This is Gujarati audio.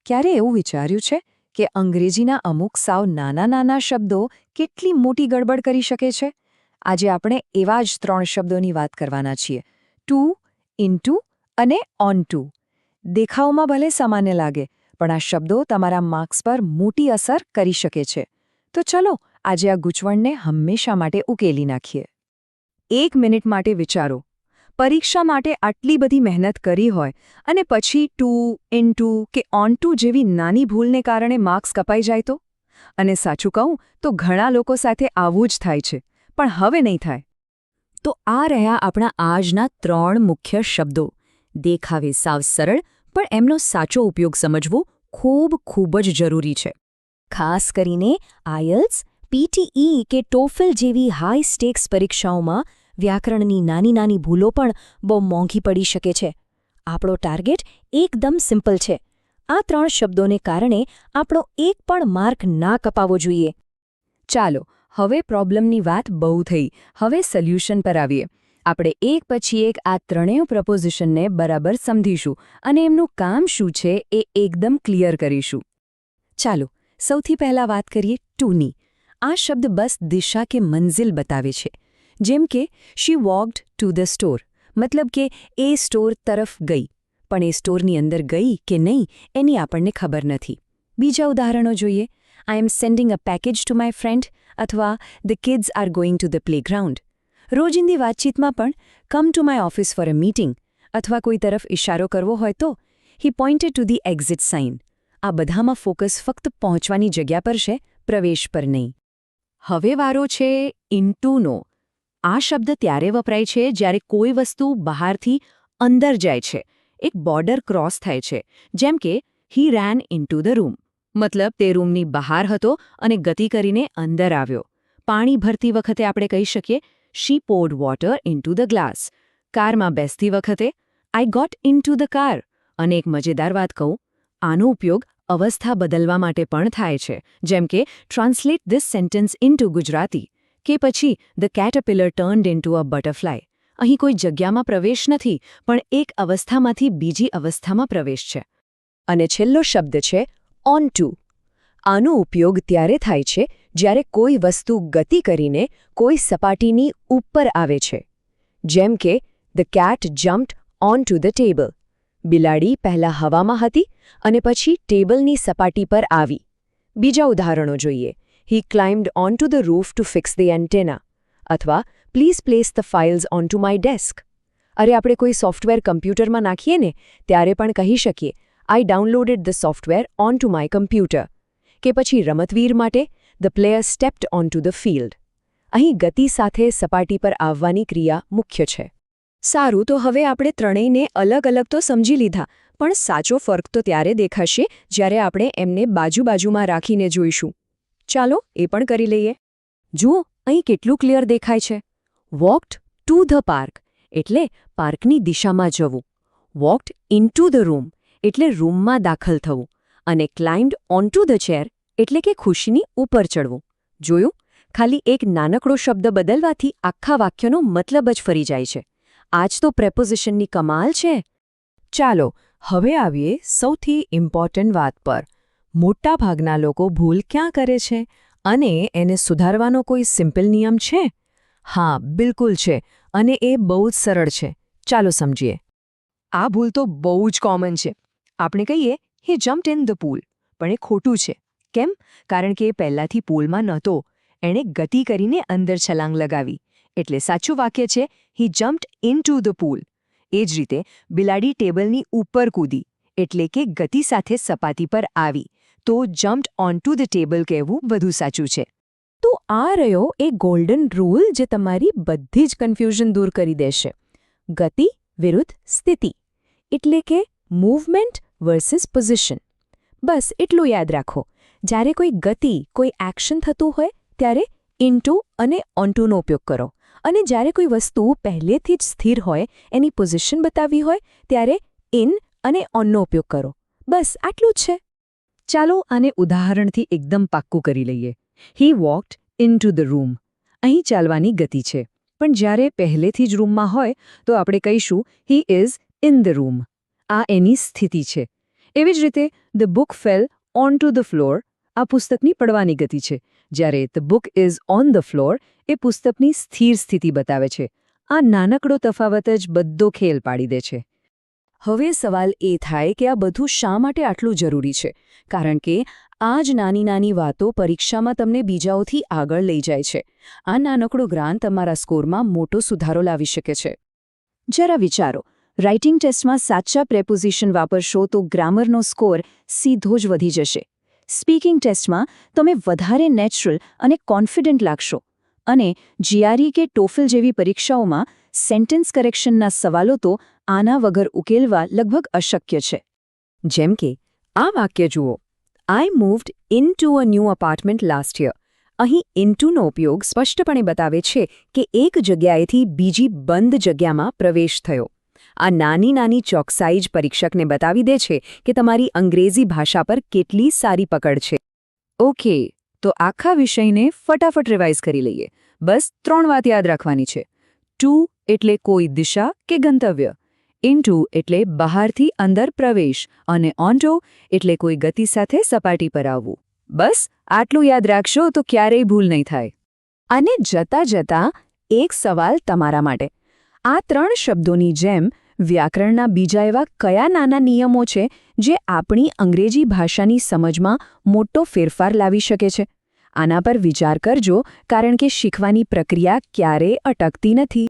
ક્યારે એવું વિચાર્યું છે કે અંગ્રેજીના અમુક સાવ નાના નાના શબ્દો કેટલી મોટી ગડબડ કરી શકે છે? આજે આપણે એવા જ 3 શબ્દોની વાત કરવાના છીએ: ટુ, ઇન્ટુ અને ઓનટુ. દેખાવમાં ભલે સામાન્ય લાગે, પણ આ શબ્દો તમારા માર્ક્સ પર મોટી અસર કરી શકે છે. તો ચલો આજે આ ગૂંચવણને હંમેશા માટે ઉકેલી નાખીએ. 1 મિનિટ માટે વિચારો. પરીક્ષા માટે આટલી બધી મહેનત કરી હોય અને પછી ટુ, ઇન્ટુ કે ઓનટુ જેવી નાની ભૂલને કારણે માર્ક્સ કપાઈ જાય તો? અને સાચું કહું તો ઘણા લોકો સાથે આવું જ થાય છે, પણ હવે નહીં થાય. તો આ રહ્યા આપણા આજના 3 મુખ્ય શબ્દો. દેખાવે સાવ સરળ, પણ એમનો સાચો ઉપયોગ સમજવો ખૂબ જ જરૂરી છે. ખાસ કરીને આયલ્સ, પીટીઈ કે ટોફલ જેવી હાઈ સ્ટેક્સ પરીક્ષાઓમાં વ્યાકરણની નાની ભૂલો પણ બહુ મોંઘી પડી શકે છે. આપણો ટાર્ગેટ એકદમ સિમ્પલ છે. આ 3 શબ્દોને કારણે આપણો એક પણ માર્ક ના કપાવવો જોઈએ. ચાલો, હવે પ્રોબ્લેમની વાત બહુ થઈ. હવે સોલ્યુશન પર આવીએ. આપણે એક પછી એક આ ત્રણેય પ્રપોઝિશનને બરાબર સમજીશું અને એમનું કામ શું છે એ એકદમ ક્લિયર કરીશું. ચાલો, સૌથી પહેલાં વાત કરીએ ટુની. આ શબ્દ બસ દિશા કે મંઝિલ બતાવે છે. જેમ કે શી વોકડ ટુ ધ સ્ટોર, મતલબ કે એ સ્ટોર તરફ ગઈ, પણ એ સ્ટોરની અંદર ગઈ કે નહીં એની આપણને ખબર નથી. બીજા ઉદાહરણો જોઈએ. I am sending a package to my friend અથવા the kids are going to the playground. રોજિંદી વાતચીતમાં પણ come to my office for a meeting અથવા કોઈ તરફ ઇશારો કરવો હોય તો he pointed to the exit sign. આ બધામાં ફોકસ ફક્ત પહોંચવાની જગ્યા પર છે, પ્રવેશ પર નહીં. હવે વારો છે ઇન્ટુનો. આ શબ્દ ત્યારે વપરાય છે જ્યારે કોઈ વસ્તુ બહારથી અંદર જાય છે, એક બોર્ડર ક્રોસ થાય છે. જેમ કે હી રેન ઇન્ટુ ધ રૂમ, મતલબ તે રૂમની બહાર હતો અને ગતિ કરીને અંદર આવ્યો. પાણી ભરતી વખતે આપણે કહી શકીએ she poured water into the glass. કારમાં બેસતી વખતે I got into the car. અને એક મજેદાર વાત કહું, આનો ઉપયોગ અવસ્થા બદલવા માટે પણ થાય છે. જેમ કે translate this sentence into Gujarati, કે પછી the Caterpillar turned into a butterfly. અહીં કોઈ જગ્યામાં પ્રવેશ નથી, પણ એક અવસ્થામાંથી બીજી અવસ્થામાં પ્રવેશ છે. અને છેલ્લો શબ્દ છે ઓનટુ. આનો ઉપયોગ ત્યારે થાય છે જ્યારે કોઈ વસ્તુ ગતિ કરીને કોઈ સપાટીની ઉપર આવે છે. જેમ કે the cat jumped ઓનટુ the table. બિલાડી પહેલાં હવામાં હતી અને પછી ટેબલની સપાટી પર આવી. બીજા ઉદાહરણો જોઈએ. He climbed onto the roof to fix the antenna. અથવા Please place the files onto my desk. અરે આપણે કોઈ સોફ્ટવેર કમ્પ્યુટરમાં નાખીએ ને ત્યારે પણ કહી શકીએ I downloaded the software onto my computer. કે પછી રમતવીર માટે The player stepped onto the field. અહીં ગતિ સાથે સપાટી પર આવવાની ક્રિયા મુખ્ય છે. સારું, તો હવે આપણે ત્રણેયને અલગ તો સમજી લીધા, પણ સાચો ફરક તો ત્યારે દેખાશે જ્યારે આપણે એમને બાજુમાં રાખીને જોઈશું. ચાલો એ પણ કરી લઈએ. જુઓ, અહીં કેટલું ક્લિયર દેખાય છે. વોકડ ટુ ધ પાર્ક એટલે પાર્કની દિશામાં જવું. વોકડ ઇન્ટુ ધ રૂમ એટલે રૂમમાં દાખલ થવું. અને ક્લાઇમ્ડ ઓનટુ ધ ચેર એટલે કે ખુશીની ઉપર ચડવું. જોયું? ખાલી એક નાનકડો શબ્દ બદલવાથી આખા વાક્યનો મતલબ જ ફરી જાય છે. આજ તો પ્રેપોઝિશનની કમાલ છે. ચાલો, હવે આવીએ સૌથી ઇમ્પોર્ટન્ટ વાત પર. મોટાભાગના લોકો ભૂલ ક્યાં કરે છે અને એને સુધારવાનો કોઈ સિમ્પલ નિયમ છે? હા, બિલકુલ છે, અને એ બહુ જ સરળ છે. ચાલો સમજીએ. આ ભૂલ તો બહુ જ કોમન છે. આપણે કહીએ હી જમ્પ્ડ ઇન ધ પૂલ, પણ એ ખોટું છે. કેમ? કારણ કે એ પહેલાંથી પૂલમાં નહોતો. એણે ગતિ કરીને અંદર છલાંગ લગાવી. એટલે સાચું વાક્ય છે હી જમ્પ્ડ ઇનટુ ધ પૂલ. એ જ રીતે બિલાડી ટેબલની ઉપર કૂદી, એટલે કે ગતિ સાથે સપાટી પર આવી. તો જમ્પ્ડ ઓનટુ ધ ટેબલ કહેવું વધુ સાચું છે. તો આ રહ્યો એ ગોલ્ડન રૂલ જે તમારી બધી જ કન્ફ્યુઝન દૂર કરી દેશે. ગતિ વિરુદ્ધ સ્થિતિ, એટલે કે મૂવમેન્ટ વર્સિસ પોઝિશન. બસ એટલું યાદ રાખો. જ્યારે કોઈ ગતિ, કોઈ એક્શન થતું હોય ત્યારે ઇન્ટુ અને ઓન્ટુનો ઉપયોગ કરો. અને જ્યારે કોઈ વસ્તુ પહેલેથી જ સ્થિર હોય, એની પોઝિશન બતાવી હોય, ત્યારે ઇન અને ઓનનો ઉપયોગ કરો. બસ આટલું જ છે. ચાલો આને ઉદાહરણથી એકદમ પાક્કું કરી લઈએ. હી વોકડ ઇન્ટુ ધ રૂમ. અહીં ચાલવાની ગતિ છે, પણ જ્યારે પહેલેથી જ રૂમમાં હોય તો આપણે કહીશું he is in the room. આ એની સ્થિતિ છે. એવી જ રીતે the book fell on to the floor આ પુસ્તકની પડવાની ગતિ છે, જ્યારે the book is on the floor એ પુસ્તકની સ્થિર સ્થિતિ બતાવે છે. આ નાનકડો તફાવત જ બધો ખેલ પાડી દે છે. હવે સવાલ એ થાય કે આ બધું શા માટે આટલું જરૂરી છે? કારણ કે આ જ નાની નાની વાતો પરીક્ષામાં તમને બીજાઓથી આગળ લઈ જાય છે. આ નાનકડું જ્ઞાન તમારા સ્કોરમાં મોટો સુધારો લાવી શકે છે. જરા વિચારો, રાઇટિંગ ટેસ્ટમાં સાચા પ્રેપોઝિશન વાપરશો તો ગ્રામરનો સ્કોર સીધો જ વધી જશે. સ્પીકિંગ ટેસ્ટમાં તમે વધારે નેચરલ અને કોન્ફિડન્ટ લાગશો. અને જીઆરઈ કે ટોફલ જેવી પરીક્ષાઓમાં સેન્ટેન્સ કરેક્શનના સવાલો તો આના વગર ઉકેલવા લગભગ અશક્ય છે. જેમ કે આ વાક્ય જુઓ, I moved into a new apartment last year. અહીં ઇનટુનો ઉપયોગ સ્પષ્ટપણે બતાવે છે કે એક જગ્યાએથી બીજી બંધ જગ્યામાં પ્રવેશ થયો. આ નાની નાની ચોકસાઈ જ પરીક્ષકને બતાવી દે છે કે તમારી અંગ્રેજી ભાષા પર કેટલી સારી પકડ છે. ઓકે, તો આખા વિષયને ફટાફટ રિવાઇઝ કરી લઈએ. બસ 3 વાત યાદ રાખવાની છે. ટુ એટલે કોઈ દિશા કે ગંતવ્ય, ઇનટુ એટલે બહારથી અંદર પ્રવેશ, અને ઓન્ટો એટલે કોઈ ગતિ સાથે સપાટી પર આવવું. બસ આટલું યાદ રાખશો તો ક્યારેય ભૂલ નહીં થાય. અને જતાં જતાં એક સવાલ તમારા માટે. આ 3 શબ્દોની જેમ વ્યાકરણના બીજા એવા કયા નાના નિયમો છે જે આપણી અંગ્રેજી ભાષાની સમજમાં મોટો ફેરફાર લાવી શકે છે? આના પર વિચાર કરજો, કારણ કે શીખવાની પ્રક્રિયા ક્યારેય અટકતી નથી.